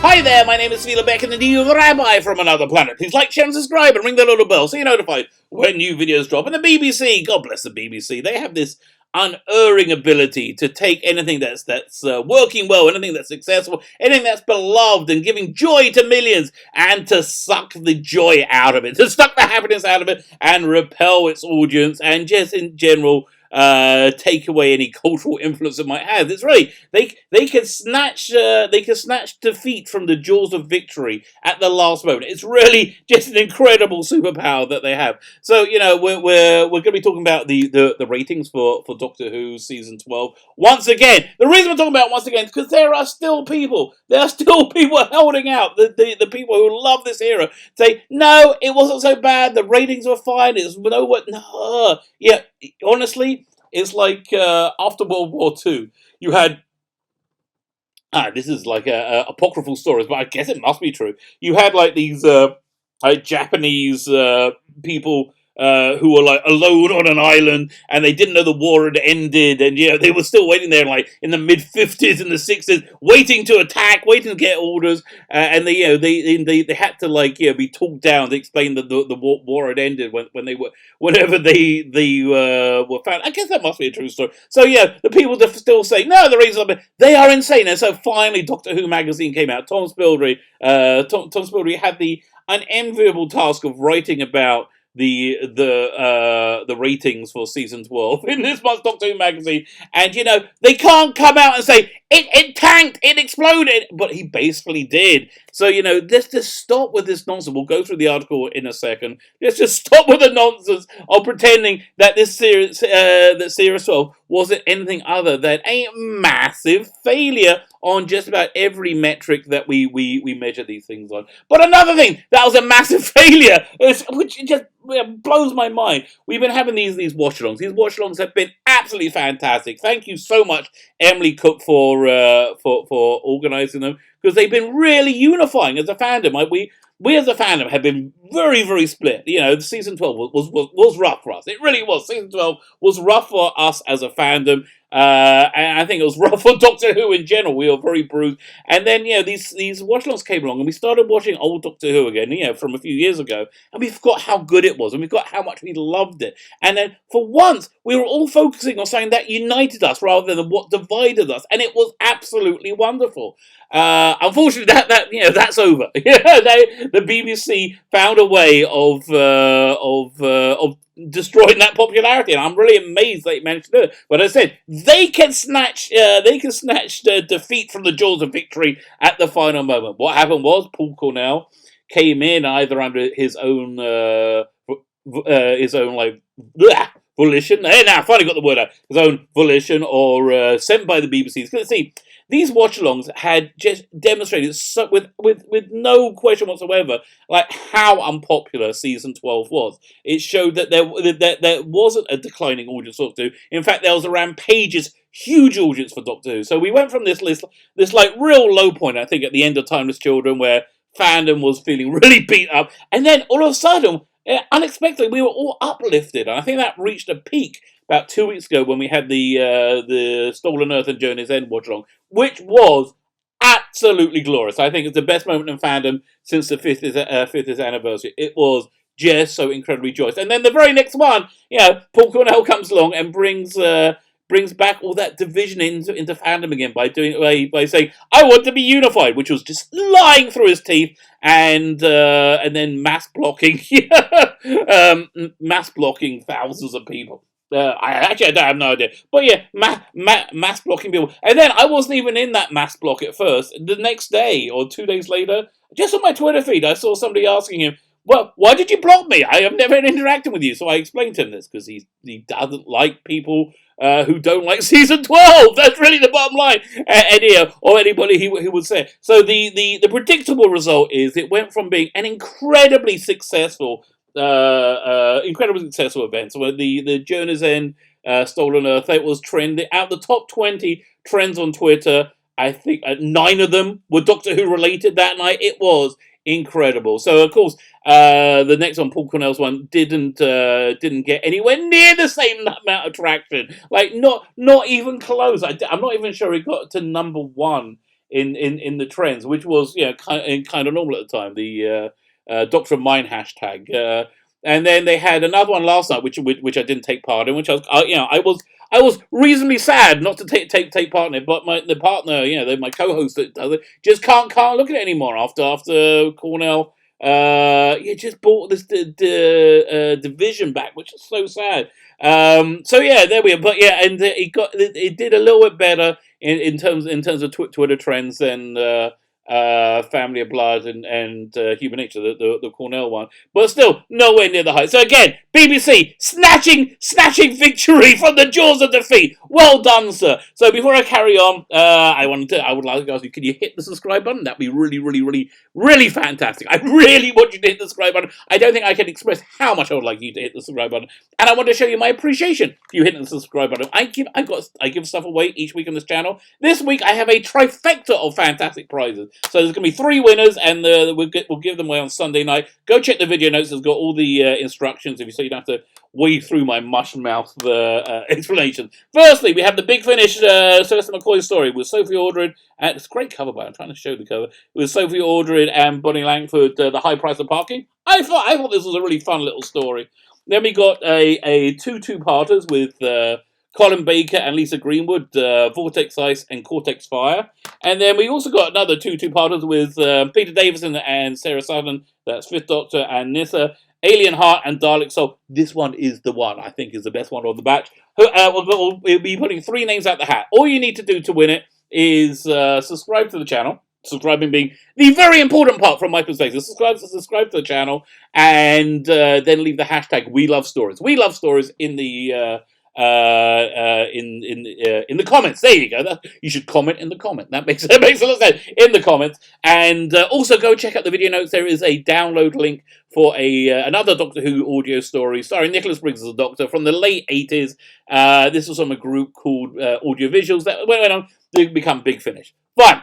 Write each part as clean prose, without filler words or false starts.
Hi there, my name is Vila Beck and the Rabbi from another planet. Please like, share and subscribe and ring the little bell so you're notified when new videos drop. And the BBC, God bless the BBC, they have this unerring ability to take anything that's working well, anything that's successful, anything that's beloved and giving joy to millions, and to suck the joy out of it, to suck the happiness out of it and repel its audience, and just in general take away any cultural influence it might have. It's really they can snatch defeat from the jaws of victory at the last moment. It's really just an incredible superpower that they have. So we're going to be talking about the ratings for Doctor Who season 12 once again. The reason we're talking about it once again is because there are still people holding out. The people who love this era say no, it wasn't so bad. The ratings were fine. Yeah, honestly, it's like after World War II, you had. This is like a apocryphal stories, but I guess it must be true. You had like these Japanese people who were like alone on an island, and they didn't know the war had ended, and they were still waiting there, like in the mid-50s and the 60s, waiting to attack, waiting to get orders, and they had to be talked down to explain that the war had ended whenever they were found. I guess that must be a true story. So the people still say no. The reason they are insane, and so finally, Doctor Who magazine came out. Tom Spilsbury had the unenviable task of writing about the ratings for season 12 in this month's Doctor Who magazine, and they can't come out and say it tanked, it exploded, but he basically did. So let's just stop with this nonsense. We'll go through the article in a second. Let's just stop with the nonsense of pretending that this series, series 12 wasn't anything other than a massive failure on just about every metric that we measure these things on. But another thing that was a massive failure, which just blows my mind. We've been having these watch-alongs. These watch-alongs have been absolutely fantastic. Thank you so much, Emily Cook, for organising them, because they've been really unifying as a fandom. We as a fandom have been very, very split. Season 12 was rough for us. It really was. Season 12 was rough for us as a fandom. And I think it was rough for Doctor Who in general. We were very bruised. And then, these watch-alongs came along, and we started watching old Doctor Who again, from a few years ago, and we forgot how good it was, and we forgot how much we loved it. And then, for once, we were all focusing on something that united us rather than what divided us, and it was absolutely wonderful. Unfortunately, that's over. The BBC found a way of destroying that popularity, and I'm really amazed they managed to do it. But as I said, they can snatch the defeat from the jaws of victory at the final moment. What happened was Paul Cornell came in either under his own volition. Hey, now I finally got the word out. His own volition, or sent by the BBC. Because see, these watch-alongs had just demonstrated with no question whatsoever, like how unpopular season 12 was. It showed that there wasn't a declining audience for Doctor Who. In fact, there was a rampageous, huge audience for Doctor Who. So we went from this like real low point, I think, at the end of Timeless Children, where fandom was feeling really beat up, and then all of a sudden, unexpectedly, we were all uplifted, and I think that reached a peak about 2 weeks ago when we had the Stolen Earth and Journey's End watch-along, which was absolutely glorious. I think it's the best moment in fandom since the 50th anniversary. It was just so incredibly joyous. And then the very next one, Paul Cornell comes along and brings back all that division into fandom again by saying, I want to be unified, which was just lying through his teeth, and then mass blocking thousands of people. I have no idea, but mass blocking people. And then I wasn't even in that mass block at first. The next day or 2 days later, just on my Twitter feed, I saw somebody asking him, well, why did you block me? I have never interacted with you. So I explained to him this, because he doesn't like people who don't like season 12. That's really the bottom line. Or anybody who would say it. So the predictable result is it went from being an incredibly successful event. So the Journey's End, Stolen Earth, it was trending out the top 20 trends on Twitter. I think 9 of them were Doctor Who related that night. It was incredible. So of course, the next one, Paul Cornell's one, didn't get anywhere near the same amount of traction. Like not even close. I'm not even sure it got to number 1 in the trends, which was kind of normal at the time. The Doctor of Mine hashtag, and then they had another one last night, which I didn't take part in, which I was reasonably sad not to take part in it, but the partner, my co-host that does it, just can't look at it anymore after Cornell. Just bought this division back, which is so sad. So yeah, there we are. But yeah, and it did a little bit better in terms of Twitter trends than Family of Blood and Human Nature, the Cornell one, but still nowhere near the height. So again, BBC snatching victory from the jaws of defeat. Well done, sir. So before I carry on, I would like to ask you, can you hit the subscribe button? That'd be really fantastic. I really want you to hit the subscribe button. I don't think I can express how much I would like you to hit the subscribe button, and I want to show you my appreciation for you hitting the subscribe button. I give stuff away each week on this channel. This week I have a trifecta of fantastic prizes. So there's going to be 3 winners, and we'll give them away on Sunday night. Go check the video notes. It's got all the instructions, so you don't have to wade through my mush mouth explanations. Firstly, we have the big finish Sylvester McCoy story with Sophie Aldred. And it's a great cover, by I'm trying to show the cover. With Sophie Aldred and Bonnie Langford, The High Price of Parking. I thought this was a really fun little story. Then we got a two-parters with Colin Baker and Lisa Greenwood, Vortex Ice and Cortex Fire. And then we also got another two-parters with Peter Davison and Sarah Sutherland. That's Fifth Doctor and Nyssa. Alien Heart and Dalek Soul. This one is the one I think is the best one of the batch. We'll be putting 3 names out the hat. All you need to do to win it is subscribe to the channel. Subscribing being the very important part from my perspective. Subscribe to the channel, and then leave the hashtag We Love Stories. We Love Stories in the in the comments. There you go. You should comment in the comment. That makes a lot of sense in the comments. And also go check out the video notes. There is a download link for another Doctor Who audio story starring Nicholas Briggs as a Doctor from the late 80s. This was from a group called Audiovisuals that went on to become Big Finish. Fine.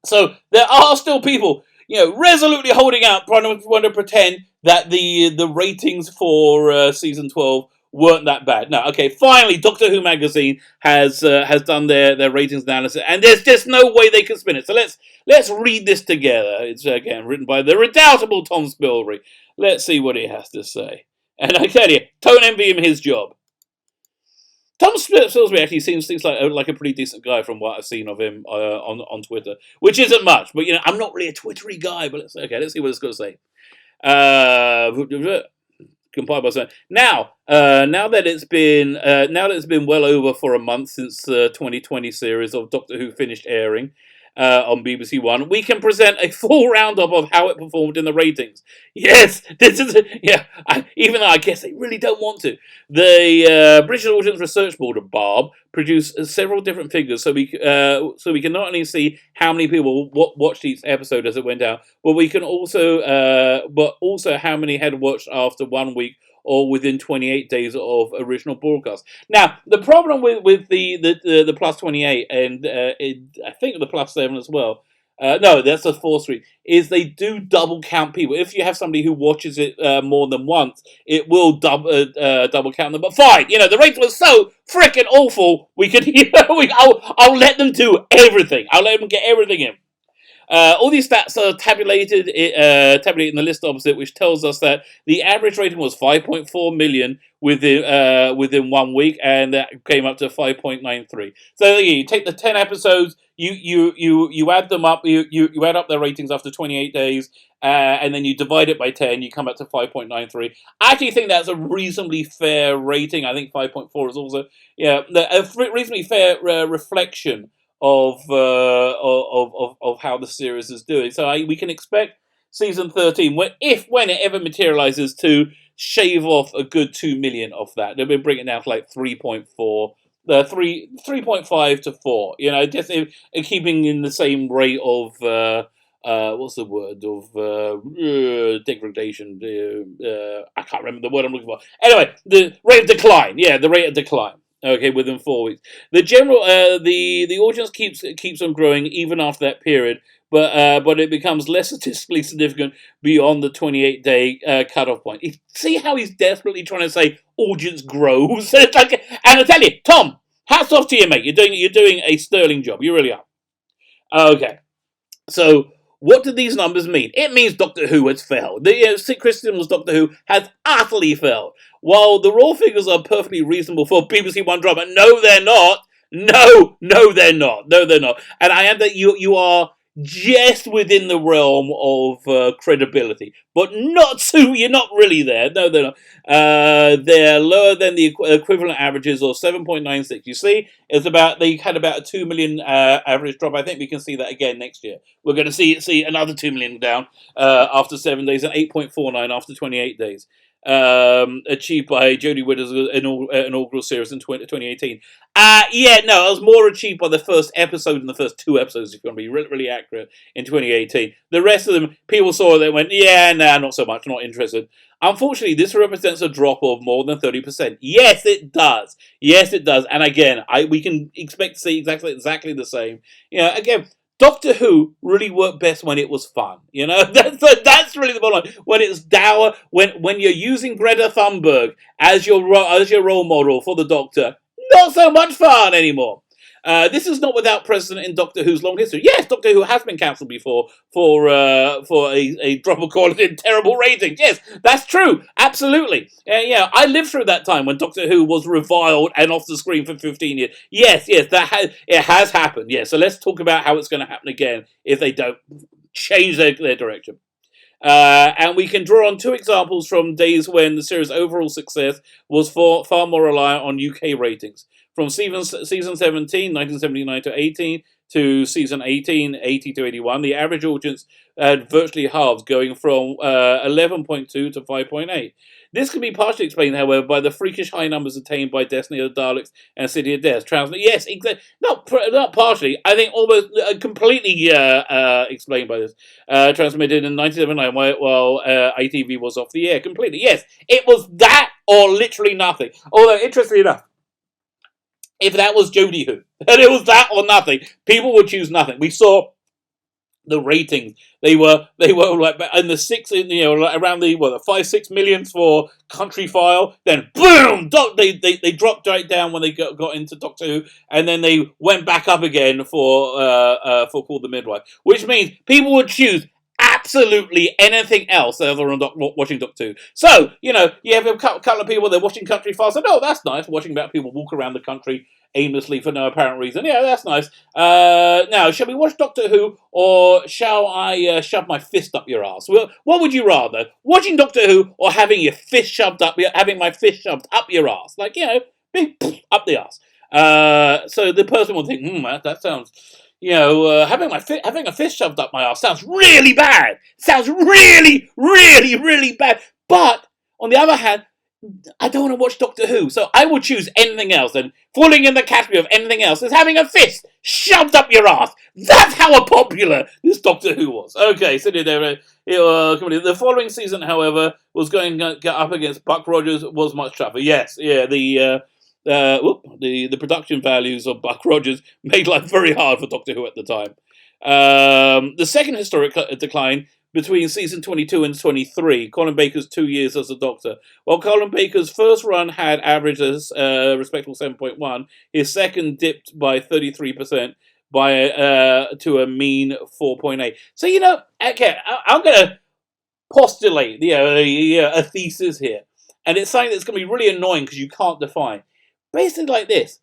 So there are still people, resolutely holding out, trying to pretend that the ratings for season 12 weren't that bad. No, okay, finally, Doctor Who magazine has done their ratings analysis, and there's just no way they can spin it. So let's read this together. It's again written by the redoubtable Tom Spilbury. Let's see what he has to say. And I tell you, don't envy him his job. Tom Spilsbury actually seems like a pretty decent guy from what I've seen of him on Twitter, which isn't much. But I'm not really a Twittery guy. But let's see what it's going to say. Compiled by saying now that it's been well over for a month since the 2020 series of Doctor Who finished airing on BBC One, we can present a full roundup of how it performed in the ratings. Yes, this is even though I guess they really don't want to. The British Audience Research Board of BARB produced several different figures, so we can not only see how many people watched each episode as it went out, but we can also how many had watched after 1 week or within 28 days of original broadcast. Now, the problem with the plus 28 and I think the plus 7 as well. No, that's the 4th Street. Is they do double count people. If you have somebody who watches it more than once, it will double count them. But fine, the rates were so freaking awful. We could, I'll let them do everything. I'll let them get everything in. All these stats are tabulated in the list opposite, which tells us that the average rating was 5.4 million within 1 week, and that came up to 5.93. So you take the 10 episodes, you add them up, you add up their ratings after 28 days, and then you divide it by 10, you come up to 5.93. I actually think that's a reasonably fair rating. I think 5.4 is also a reasonably fair reflection of how the series is doing. So we can expect season 13, when it ever materializes, to shave off a good 2 million off that. They'll be bringing it down to like 3.4, 3.5 to 4. Just keeping in the same rate of what's the word of degradation? I can't remember the word I'm looking for. Anyway, the rate of decline. Yeah, the rate of decline. Okay, within 4 weeks. The general, the audience keeps on growing even after that period, but it becomes less statistically significant beyond the 28-day cutoff point. See how he's desperately trying to say audience grows. And I tell you, Tom, hats off to you, mate. You're doing a sterling job. You really are. Okay. So, what do these numbers mean? It means Doctor Who has failed. The Chris Simmons Doctor Who has utterly failed. While the raw figures are perfectly reasonable for BBC One drama, no, they're not. No, they're not. No, they're not. And I am that you are just within the realm of credibility, but not so. You're not really there. No, they're not. They're lower than the equivalent averages of 7.96. You see, they had about a 2 million average drop. I think we can see that again next year. We're going to see another 2 million down after 7 days and 8.49 after 28 days. Achieved by Jodie Whittaker's inaugural series in 2018. Yeah, no, it was more achieved by the first episode and the first 2 episodes, if you want to be really, really accurate, in 2018. The rest of them, people saw it, they went, yeah, nah, not so much, not interested. Unfortunately, this represents a drop of more than 30%. Yes, it does. Yes, it does. And again, we can expect to see exactly the same. Again, Doctor Who really worked best when it was fun. That's really the bottom line. When it's dour, when you're using Greta Thunberg as your role model for the Doctor, not so much fun anymore. This is not without precedent in Doctor Who's long history. Yes, Doctor Who has been cancelled before for a drop of quality and terrible ratings. Yes, that's true. Absolutely. I lived through that time when Doctor Who was reviled and off the screen for 15 years. Yes, it has happened. Yes, so let's talk about how it's going to happen again if they don't change their direction. And we can draw on 2 examples from days when the series' overall success was far more reliant on UK ratings. From season 17, 1979 to 18, to season 18, 80 to 81, the average audience had virtually halved, going from 11.2 to 5.8. This can be partially explained, however, by the freakish high numbers attained by Destiny of the Daleks and City of Death. Yes, exactly. Not partially. I think almost completely explained by this. Transmitted in 1979 while ITV was off the air completely. Yes, it was that or literally nothing. Although, interestingly enough, if that was Jodie Who, and it was that or nothing, people would choose nothing. We saw the ratings. They were like in the 6, around the 5-6 millions for Country File. Then boom, they dropped right down when they got into Doctor Who, and then they went back up again for Call the Midwife, which means people would choose absolutely anything else other than watching Doctor Who. So, you have a couple of people, they're watching Country File, and that's nice, watching about people walk around the country aimlessly for no apparent reason. Yeah, that's nice. Now, shall we watch Doctor Who, or shall I shove my fist up your ass? Well, what would you rather? Watching Doctor Who, or having my fist shoved up your ass? Like, up the ass. So the person will think, that sounds... having a fist shoved up my ass sounds really bad. Sounds really, really, really bad. But on the other hand, I don't want to watch Doctor Who, so I will choose anything else. And falling in the category of anything else is having a fist shoved up your ass. That's how unpopular this Doctor Who was. Okay, so the following season, however, was going to get up against Buck Rogers. Was much tougher. Yes, yeah, the production values of Buck Rogers made life very hard for Doctor Who at the time. The second historic decline between season 22 and 23, Colin Baker's 2 years as a Doctor. While Colin Baker's first run had averaged a respectable 7.1, his second dipped by 33% to a mean 4.8. So, okay, I'm going to postulate a thesis here. And it's something that's going to be really annoying because you can't define. Basically like this.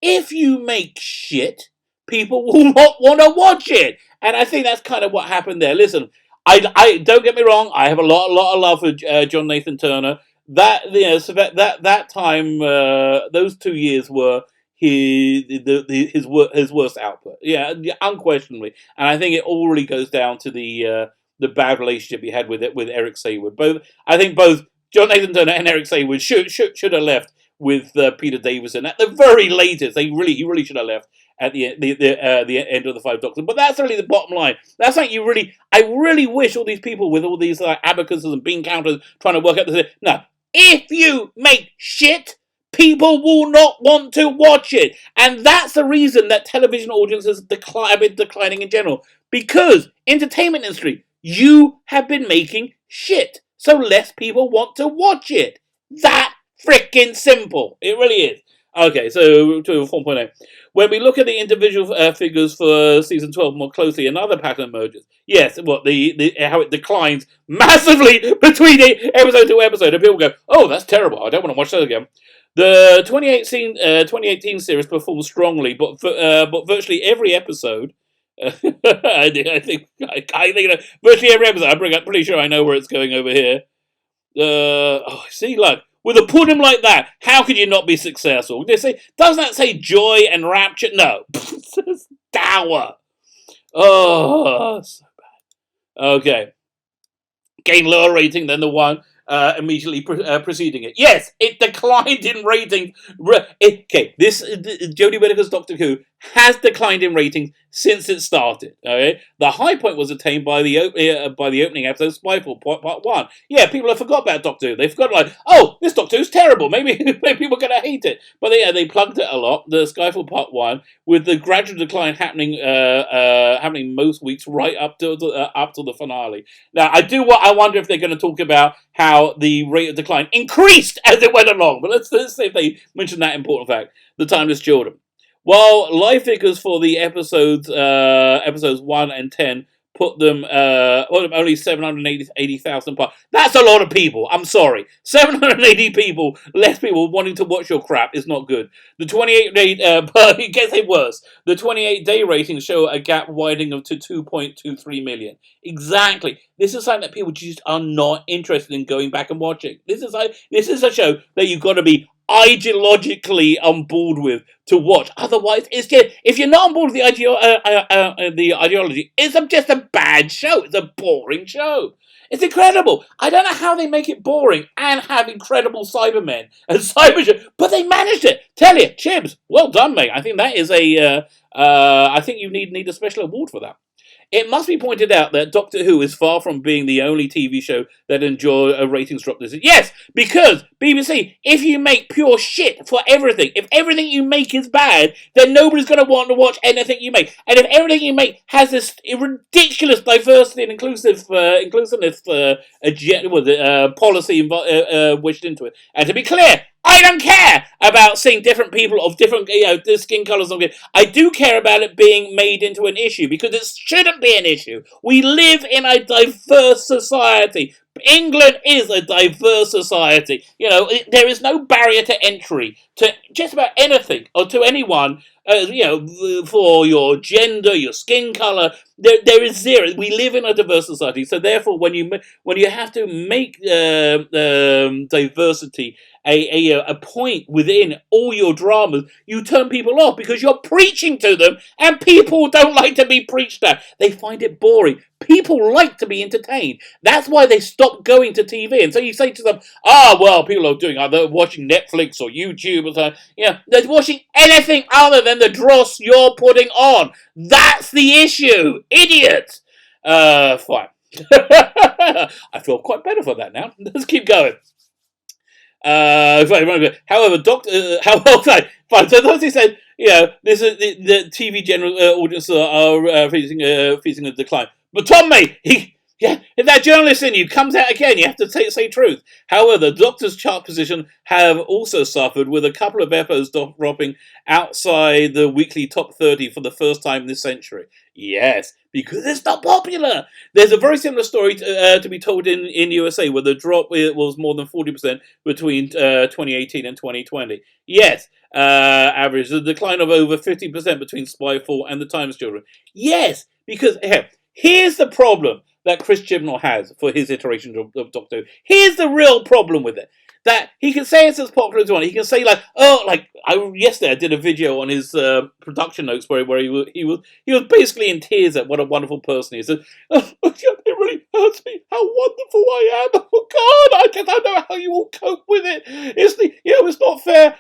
If you make shit, people will not want to watch it. And I think that's kind of what happened there. Listen, I don't get me wrong, I have a lot of love for John Nathan Turner. That time, those 2 years were his worst output. Yeah, unquestionably. And I think it all really goes down to the bad relationship he had with Eric Saywood. I think both John Nathan Turner and Eric Saywood should have left with Peter Davison at the very latest. He really should have left at the end of the 5 Doctors. But that's really the bottom line. That's like I really wish all these people with all these abacuses and bean counters trying to work out this. No, if you make shit, people will not want to watch it. And that's the reason that television audiences have been declining in general. Because entertainment industry, you have been making shit. So less people want to watch it. That freaking simple. It really is. Okay, so to 4.8. When we look at the individual figures for season 12 more closely, another pattern emerges. Yes, what the how it declines massively between episode to episode, and people go, "Oh, that's terrible. I don't want to watch that again." The 2018 series performs strongly, but virtually every episode. I think that virtually every episode. I'm pretty sure I know where it's going over here. See, like with a pudding like that, how could you not be successful? They say, doesn't that say joy and rapture? No, it says dour. Oh, okay. Gain lower rating than the one immediately preceding it. Yes, it declined in ratings. Okay, this Jodie Whittaker's Doctor Who has declined in ratings since it started. Okay, the high point was attained by the opening episode, Spyfall Part 1. Yeah, people have forgot about Doctor Who. They've forgotten like, oh, this Doctor Who's terrible. Maybe people are gonna hate it. But they plugged it a lot. The Skyfall Part 1, with the gradual decline happening most weeks right up to the finale. Now, I wonder if they're going to talk about how the rate of decline increased as it went along. But let's see if they mention that important fact. The Timeless Children. While live figures for the episodes 1 and 10 put them only 780,000 plus. That's a lot of people. I'm sorry. 780 people, less people wanting to watch your crap is not good. The 28-day, but it gets worse. The 28-day ratings show a gap widening to 2.23 million. Exactly. This is something that people just are not interested in going back and watching. This is a show that you've got to be ideologically on board with to watch. Otherwise, it's just, if you're not on board with the ideology, it's just a bad show. It's a boring show. It's incredible. I don't know how they make it boring and have incredible Cybermen and Cyber, but they managed it. Tell you, Chibs, well done, mate. I think that is I think you need a special award for that. It must be pointed out that Doctor Who is far from being the only TV show that enjoy a ratings drop this year. Yes, because BBC, if you make pure shit for everything, if everything you make is bad, then nobody's going to want to watch anything you make. And if everything you make has this ridiculous diversity and inclusiveness policy wished into it, and to be clear, I don't care about seeing different people of different skin colours. I do care about it being made into an issue because it shouldn't be an issue. We live in a diverse society. England is a diverse society. There is no barrier to entry to just about anything or to anyone. For your gender, your skin color, there is zero. We live in a diverse society, so therefore, when you have to make diversity a point within all your dramas, you turn people off because you're preaching to them, and people don't like to be preached at. They find it boring. People like to be entertained. That's why they stop going to TV. And so you say to them, well, people are doing either watching Netflix or YouTube or something. They're watching anything other than the dross you're putting on. That's the issue. Idiots. Fine. I feel quite better for that now. Let's keep going. However, fine. So those who said, this is the TV general audience are facing a decline. But Tommy, if that journalist in you comes out again, you have to say truth. However, the Doctor's chart position have also suffered, with a couple of episodes dropping outside the weekly top 30 for the first time this century. Yes, because it's not popular. There's a very similar story to be told in USA, where the drop was more than 40% between 2018 and 2020. Yes, average. The decline of over 50% between Spyfall and the Timeless Children. Yes, because here's the problem that Chris Chibnall has for his iteration of Doctor Who. Here's the real problem with it. That he can say it's as popular as one. He can say yesterday I did a video on his production notes where he was basically in tears at what a wonderful person he is. He said, it really hurts me how wonderful I am. Oh God, I don't know how you will cope with it. It's not fair.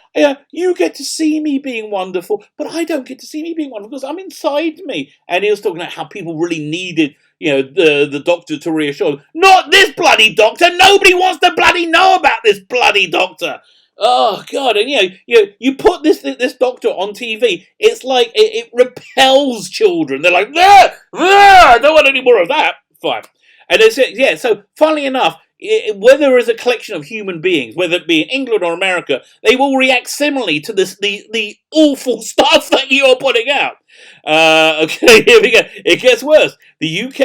You get to see me being wonderful, but I don't get to see me being wonderful because I'm inside me. And he was talking about how people really needed the Doctor to reassure them. Not this bloody Doctor! Nobody wants to bloody know about this bloody Doctor! Oh, God, and you put this Doctor on TV, it's like, it repels children. They're like, I don't want any more of that. Fine. And they say, so funnily enough, whether there is a collection of human beings, whether it be in England or America, they will react similarly to the awful stuff that you're putting out. Okay, here we go. It gets worse. The UK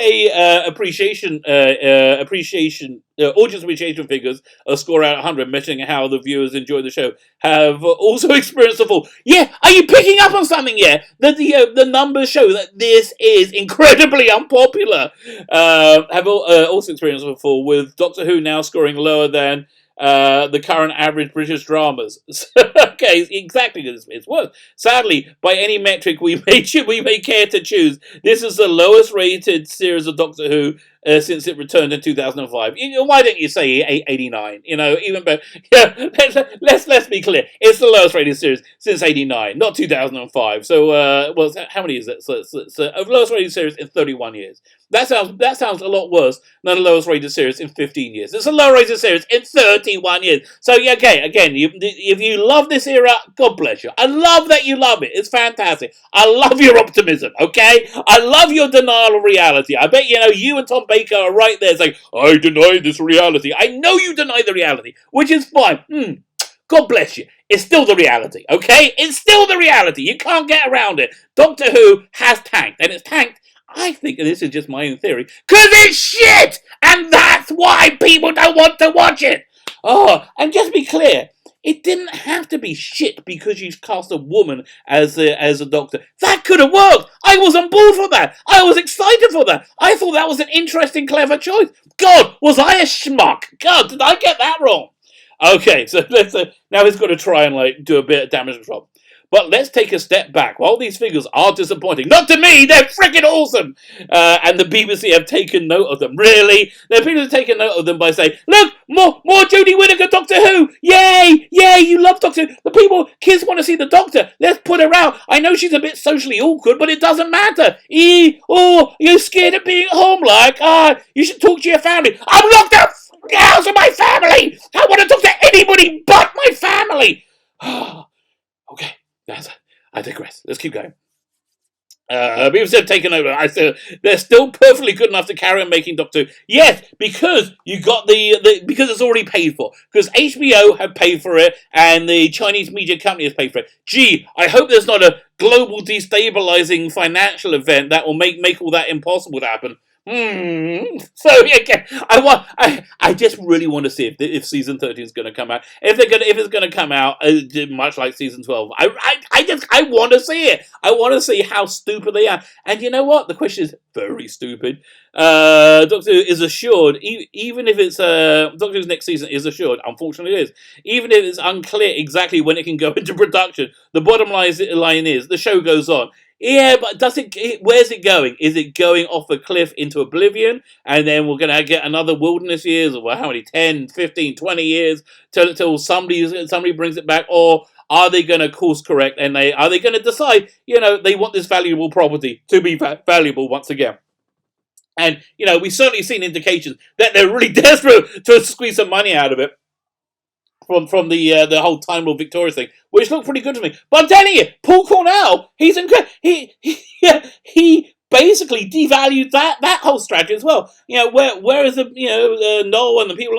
audience appreciation figures score out 100, measuring how the viewers enjoy the show, have also experienced a fall. Yeah, are you picking up on something? Yeah, that the numbers show that this is incredibly unpopular. Have also experienced a fall, with Doctor Who now scoring lower than the current average British dramas. Okay, exactly. It's worse. Sadly, by any metric we may care to choose, this is the lowest rated series of Doctor Who since it returned in 2005. Why don't you say 89? Even better. Yeah, let's be clear. It's the lowest rated series since 89, not 2005. So, how many is it? So it's the lowest rated series in 31 years. That sounds a lot worse than the lowest rated series in 15 years. It's a low rated series in 31 years. So, yeah, again, if you love this era, God bless you. I love that you love it. It's fantastic. I love your optimism, okay? I love your denial of reality. I bet you and Tom Baker are right there saying, I deny this reality. I know you deny the reality, which is fine. God bless you. It's still the reality, okay? It's still the reality. You can't get around it. Doctor Who has tanked, and it's tanked, I think, and this is just my own theory, because it's shit! And that's why people don't want to watch it! Oh, and just be clear, it didn't have to be shit because you cast a woman as a doctor. That could have worked. I was on board for that. I was excited for that. I thought that was an interesting, clever choice. God, was I a schmuck? God, did I get that wrong? Okay, so let's now he's got to try and do a bit of damage control. But let's take a step back. While these figures are disappointing, not to me, they're freaking awesome. And the BBC have taken note of them. Really? The people have taken note of them by saying, look, more Jodie Whittaker, Doctor Who. Yay, you love Doctor Who. The kids want to see the Doctor. Let's put her out. I know she's a bit socially awkward, but it doesn't matter. You're scared of being home, you should talk to your family. I'm locked up house of my family. I want to talk to anybody but my family. Okay. I digress. Let's keep going. People said taken over. I said they're still perfectly good enough to carry on making Doctor Who. Yes, because you got because it's already paid for. Because HBO have paid for it, and the Chinese media company has paid for it. Gee, I hope there's not a global destabilizing financial event that will make all that impossible to happen. So again, I just really want to see if season 13 is going to come out. If it's going to come out much like season 12, I want to see it. I want to see how stupid they are. And you know what? The question is very stupid. Doctor Who is assured, even if it's Doctor Who's next season is assured. Unfortunately, it is. Even if it's unclear exactly when it can go into production, the bottom line is the show goes on. Yeah, but where's it going? Is it going off a cliff into oblivion, and then we're going to get another wilderness years, or how many, 10, 15, 20 years, till somebody brings it back, or are they going to course correct, and are they going to decide, they want this valuable property to be valuable once again? And, we've certainly seen indications that they're really desperate to squeeze some money out of it. From the whole Time Lord Victorious thing, which looked pretty good to me. But I'm telling you, Paul Cornell, he's incredible. He basically devalued that whole strategy as well. Whereas Noel and the people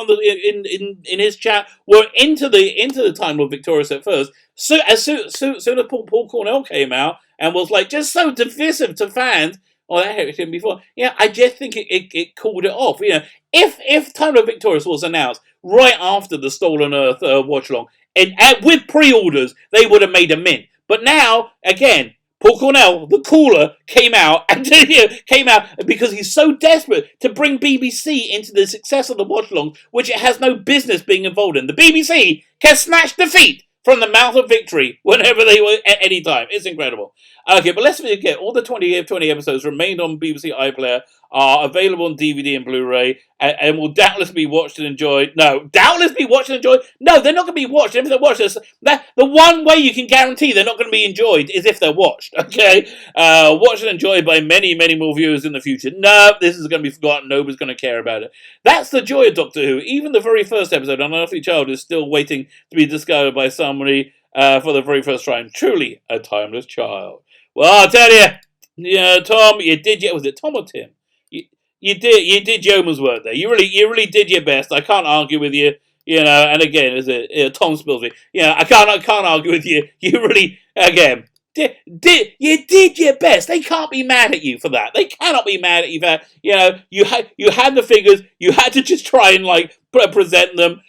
in his chat were into the Time Lord Victorious at first. So as soon as Paul Cornell came out and was just so divisive to fans. Oh, that happened to him before. I just think it called it off. If Time Lord Victorious was announced right after the Stolen Earth watch along, and with pre-orders, they would have made a mint. But now, again, Paul Cornell, the cooler, came out because he's so desperate to bring BBC into the success of the watch along, which it has no business being involved in. The BBC can snatch defeat from the mouth of victory whenever they were at any time. It's incredible. Okay, but let's forget, all the 20 episodes remained on BBC iPlayer, are available on DVD and Blu-ray, and will doubtless be watched and enjoyed. No, doubtless be watched and enjoyed? No, they're not going to be watched. If they're watched, the one way you can guarantee they're not going to be enjoyed is if they're watched, okay? Watched and enjoyed by many, many more viewers in the future. No, this is going to be forgotten. Nobody's going to care about it. That's the joy of Doctor Who. Even the very first episode, An Unearthly Child, is still waiting to be discovered by somebody for the very first time. Truly a timeless child. Well, I'll tell you, Tom, you did. Was it Tom or Tim? you did yeoman's work there. You really did your best. I can't argue with you. You know, and again, as Tom Spilsby, you know, I can't argue with you. You really, again, you did your best. They can't be mad at you for that. They cannot be mad at you for that. You know, you had the figures. You had to just try and like present them.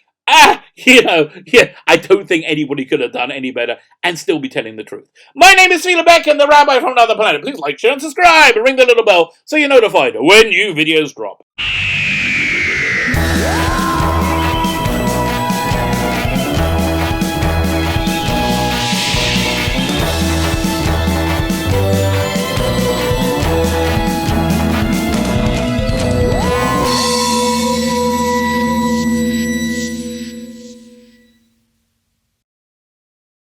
You know, yeah, I don't think anybody could have done any better and still be telling the truth. My name is Felix Beck and the Rabbi from another planet. Please like, share, and subscribe, and ring the little bell so you're notified when new videos drop.